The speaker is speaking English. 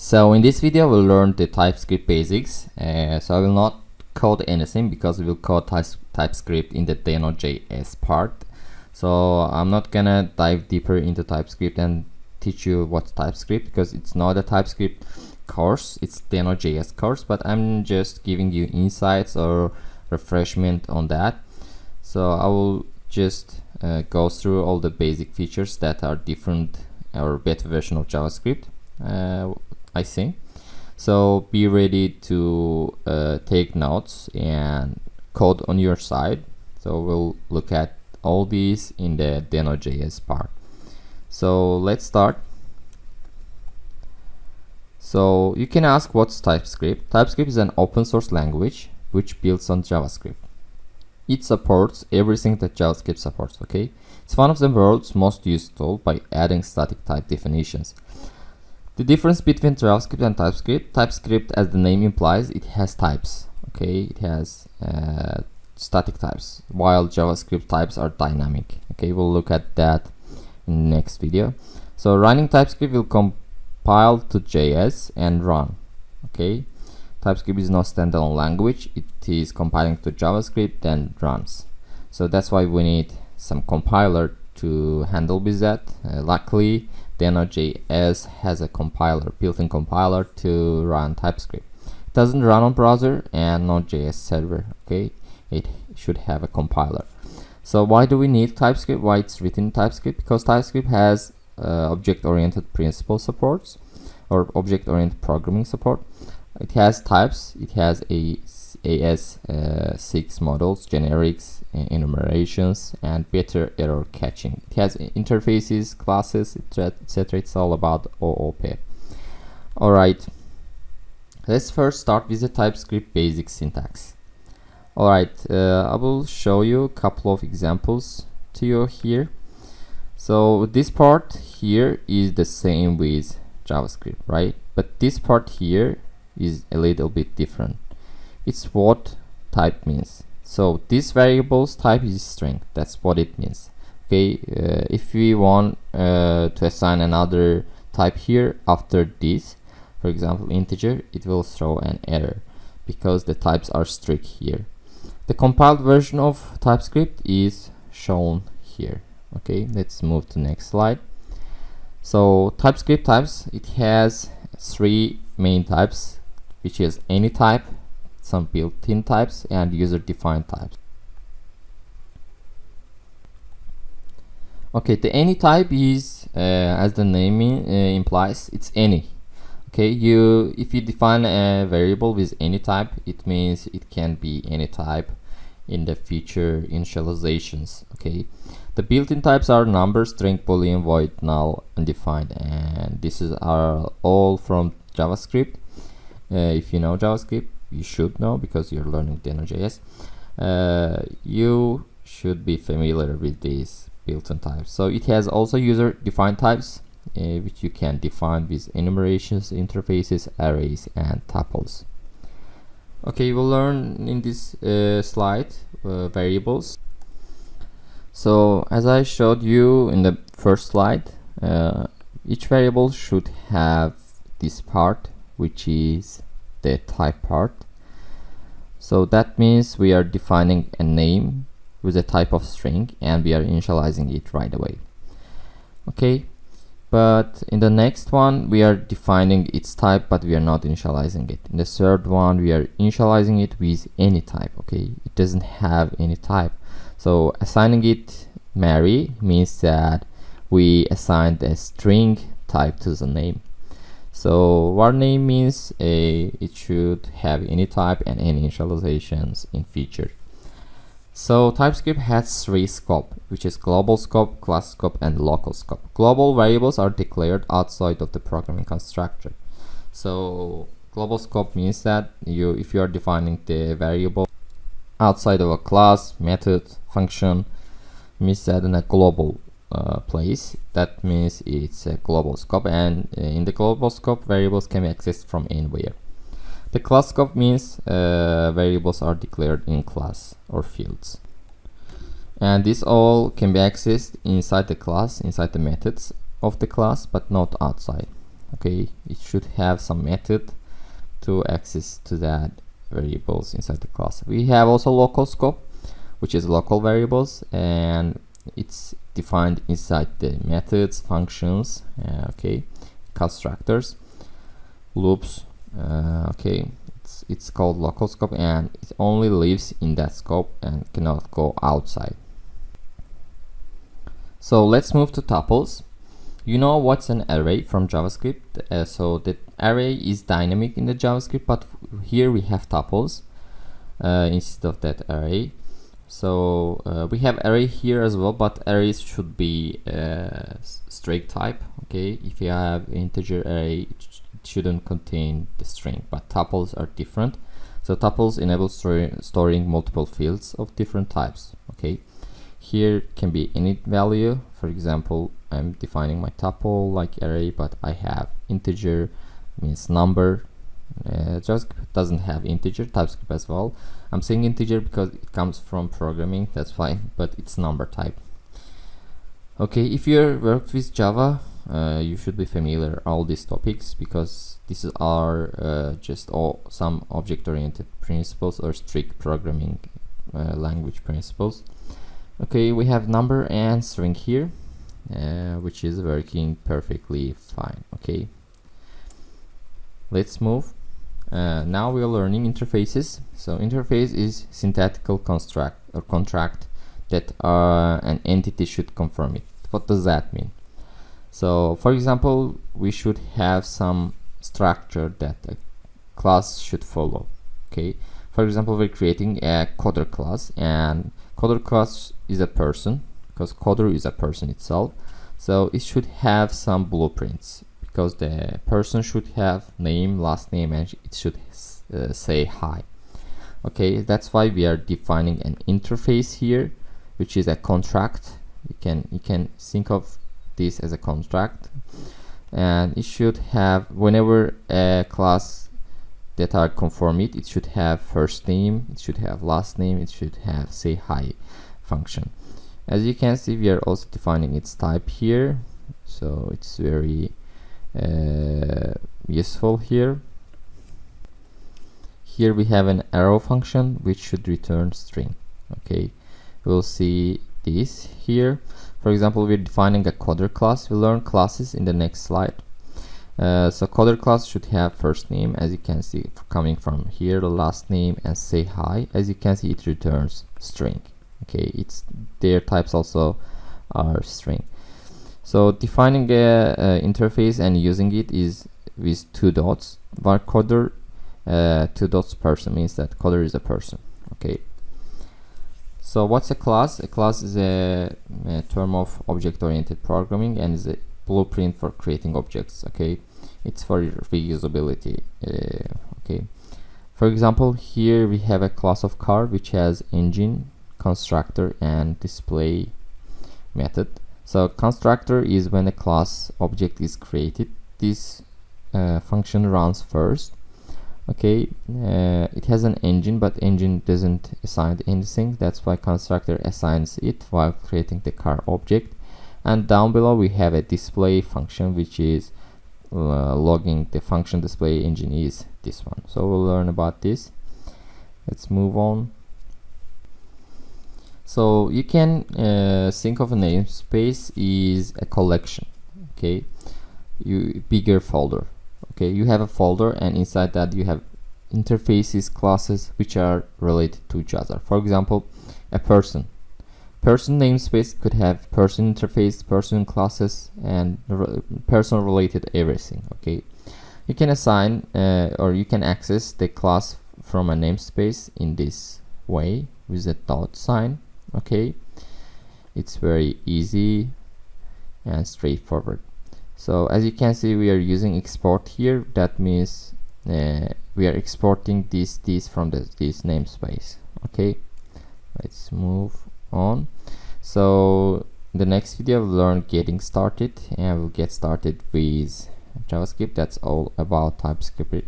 So in this video we'll learn the TypeScript basics. So I will not code anything because we will code TypeScript in the Deno.js part. So I'm not gonna dive deeper into TypeScript and teach you what's TypeScript because it's not a TypeScript course, it's Deno.js course, but I'm just giving you insights or refreshment on that. So I will just go through all the basic features that are different or better version of JavaScript, I think. So be ready to take notes and code on your side. So we'll look at all these in the Deno.js part. So let's start. So you can ask, what's TypeScript? TypeScript is an open source language which builds on JavaScript. It supports everything that JavaScript supports, okay? It's one of the world's most used tools by adding static type definitions. The difference between JavaScript and TypeScript, as the name implies, it has types, okay? It has static types, while JavaScript types are dynamic, okay? We'll look at that in the next video. So running TypeScript will compile to JS and run, okay? TypeScript is no standalone language. It is compiling to JavaScript and runs. So that's why we need some compiler to handle with that. Luckily, Deno.js has a compiler, built-in compiler to run TypeScript. It doesn't run on browser and Node.js Server, okay? It should have a compiler. So why do we need TypeScript? Why it's written in TypeScript? Because TypeScript has object-oriented principle supports or object-oriented programming support. It has types, it has AS6 models, generics, enumerations, and better error catching. It has interfaces, classes, etc. It's all about OOP. Alright, let's first start with the TypeScript basic syntax. Alright, I will show you a couple of examples to you here. So this part here is the same with JavaScript, right? But this part here is a little bit different. It's what type means. So this variable's type is string. That's what it means. Okay, if we want to assign another type here after this, for example integer, it will throw an error because the types are strict here. The compiled version of TypeScript is shown here. Okay, let's move to next slide. So TypeScript types, it has three main types, which is any type, some built-in types, and user-defined types. Okay, the any type is, as the name implies, it's any. Okay, if you define a variable with any type, it means it can be any type in the future initializations. Okay, the built-in types are number, string, boolean, void, null, undefined, and this is all from JavaScript. If you know JavaScript, you should know because you're learning Deno.js. You should be familiar with these built-in types. So it has also user-defined types, which you can define with enumerations, interfaces, arrays, and tuples. Okay, we'll learn in this slide variables. So as I showed you in the first slide, each variable should have this part, which is the type part. So that means we are defining a name with a type of string and we are initializing it right away. Okay, but in the next one we are defining its type, but we are not initializing it. In the third one we are initializing it with any type. Okay, it doesn't have any type. So assigning it Mary means that we assigned a string type to the name. So var name means it should have any type and any initializations in feature. So TypeScript has three scope, which is global scope, class scope, and local scope. Global variables are declared outside of the programming constructor. So global scope means that if you are defining the variable outside of a class, method, function, means that in a global place, that means it's a global scope, and in the global scope variables can be accessed from anywhere. The class scope means variables are declared in class or fields, and this all can be accessed inside the class, inside the methods of the class, but not outside. Okay, it should have some method to access to that variables inside the class. We have also local scope, which is local variables, and it's defined inside the methods, functions, okay, constructors, loops. Okay, it's called local scope, and it only lives in that scope and cannot go outside. So let's move to tuples. You know what's an array from JavaScript? So the array is dynamic in the JavaScript, but here we have tuples instead of that array. So we have array here as well, but arrays should be string type. Okay, if you have integer array, it shouldn't contain the string, but tuples are different. So tuples enable storing multiple fields of different types. Okay, here can be any value. For example, I'm defining my tuple like array, but I have integer, means number. JavaScript doesn't have integer, TypeScript as well. I'm saying integer because it comes from programming, that's fine, but it's number type. Okay, if you worked with Java, you should be familiar all these topics, because these are just some object-oriented principles or strict programming language principles. Okay, we have number and string here, which is working perfectly fine. Okay, let's move. Now we are learning interfaces. So interface is syntactical construct or contract that an entity should conform it. What does that mean? So for example, we should have some structure that a class should follow. Okay, for example, we're creating a coder class, and coder class is a person, because coder is a person itself. So it should have some blueprints, because the person should have name, last name, and it should say hi. Okay, that's why we are defining an interface here, which is a contract. You can think of this as a contract, and it should have, whenever a class that are conform it should have first name, it should have last name, it should have say hi function. As you can see, we are also defining its type here, so it's very useful here. Here we have an arrow function which should return string. Okay, we'll see this here. For example, we're defining a coder class. We'll learn classes in the next slide. So coder class should have first name, as you can see coming from here, the last name, and say hi. As you can see, it returns string. Okay, it's their types also are string. So defining a interface and using it is with two dots. Var coder, two dots person means that coder is a person. Okay. So what's a class? A class is a term of object-oriented programming and is a blueprint for creating objects. Okay, it's for reusability. Okay. For example, here we have a class of car which has engine, constructor, and display method. So constructor is when a class object is created. This function runs first. Okay, it has an engine, but engine doesn't assign anything. That's why constructor assigns it while creating the car object. And down below we have a display function, which is logging the function display engine is this one. So we'll learn about this. Let's move on. So you can think of a namespace is a collection. Okay, bigger folder. Okay, you have a folder, and inside that you have interfaces, classes which are related to each other. For example, a person namespace could have person interface, person classes, and person related everything. Okay, you can assign or you can access the class from a namespace in this way with a dot sign. Okay, it's very easy and straightforward. So as you can see, we are using export here. That means we are exporting this from this namespace. Okay, let's move on. So in the next video we'll learn getting started, and we'll get started with JavaScript. That's all about TypeScript